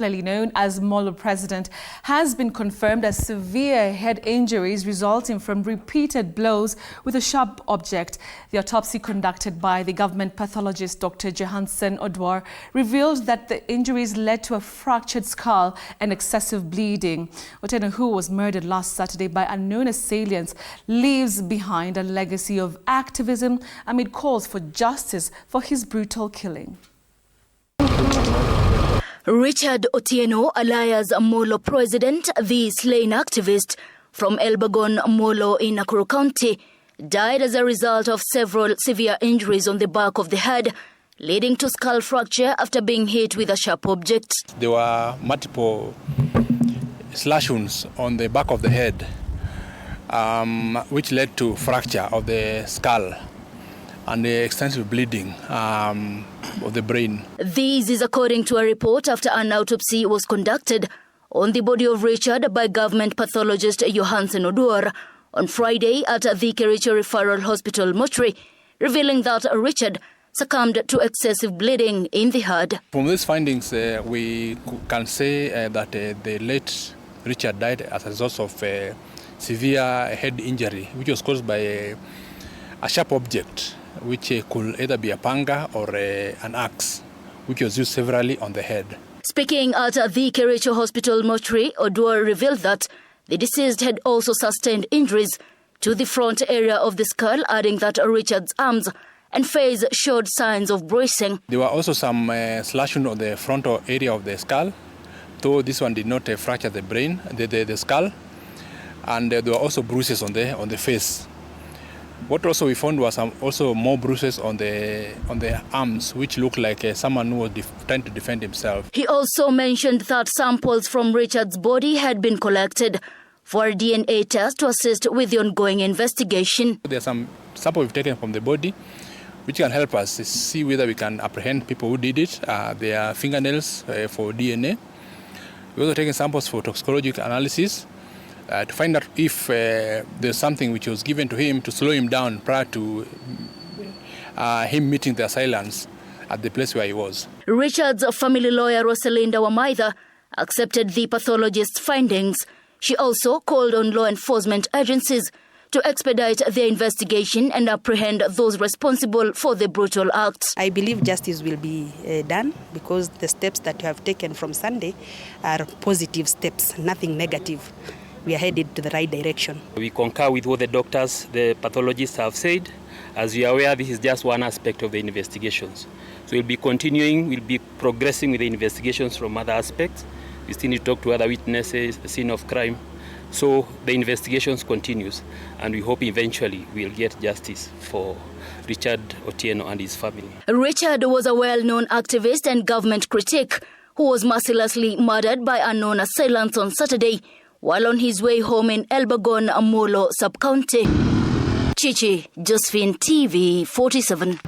known as Molo president, has been confirmed as severe head injuries resulting from repeated blows with a sharp object. The autopsy conducted by the government pathologist Dr. Johansen Odwar revealed that the injuries led to a fractured skull and excessive bleeding. Otieno, who was murdered last Saturday by unknown assailants, leaves behind a legacy of activism amid calls for justice for his brutal killing. Richard Otieno, alias Molo president, the slain activist from Elbagon, Molo in Nakuru County, died as a result of several severe injuries on the back of the head, leading to skull fracture after being hit with a sharp object. There were multiple slash wounds on the back of the head, which led to fracture of the skull and the extensive bleeding of the brain. This is according to a report after an autopsy was conducted on the body of Richard by government pathologist Johansen Odwar on Friday at the Kericho Referral Hospital mortuary, revealing that Richard succumbed to excessive bleeding in the head. From these findings, we can say that the late Richard died as a result of severe head injury, which was caused by a sharp object, which could either be a panga or an axe, which was used severally on the head. Speaking at the Kericho Hospital mortuary, Odwar revealed that the deceased had also sustained injuries to the front area of the skull, adding that Richard's arms and face showed signs of bruising. There were also some slashing on the frontal area of the skull, though this one did not fracture the brain, the skull, and there were also bruises on the face. What also we found was also more bruises on the arms, which looked like someone who was trying to defend himself. He also mentioned that samples from Richard's body had been collected for a DNA test to assist with the ongoing investigation. There are some samples we've taken from the body, which can help us see whether we can apprehend people who did it. Their fingernails for DNA. We've also taken samples for toxicological analysis, to find out if there's something which was given to him to slow him down prior to him meeting the assailants at the place where he was. Richard's family lawyer, Rosalinda Wamaitha, accepted the pathologist's findings. She also called on law enforcement agencies to expedite their investigation and apprehend those responsible for the brutal acts. I believe justice will be done because the steps that you have taken from Sunday are positive steps, nothing negative. We are headed to the right direction. We concur with what the doctors, the pathologists have said. As we are aware, this is just one aspect of the investigations. So we'll be continuing, we'll be progressing with the investigations from other aspects. We still need to talk to other witnesses, the scene of crime. So the investigations continues, and we hope eventually we'll get justice for Richard Otieno and his family. Richard was a well-known activist and government critic who was mercilessly murdered by unknown assailants on Saturday while on his way home in Elbagon, Molo sub-county. Chichi, Josephine, TV 47.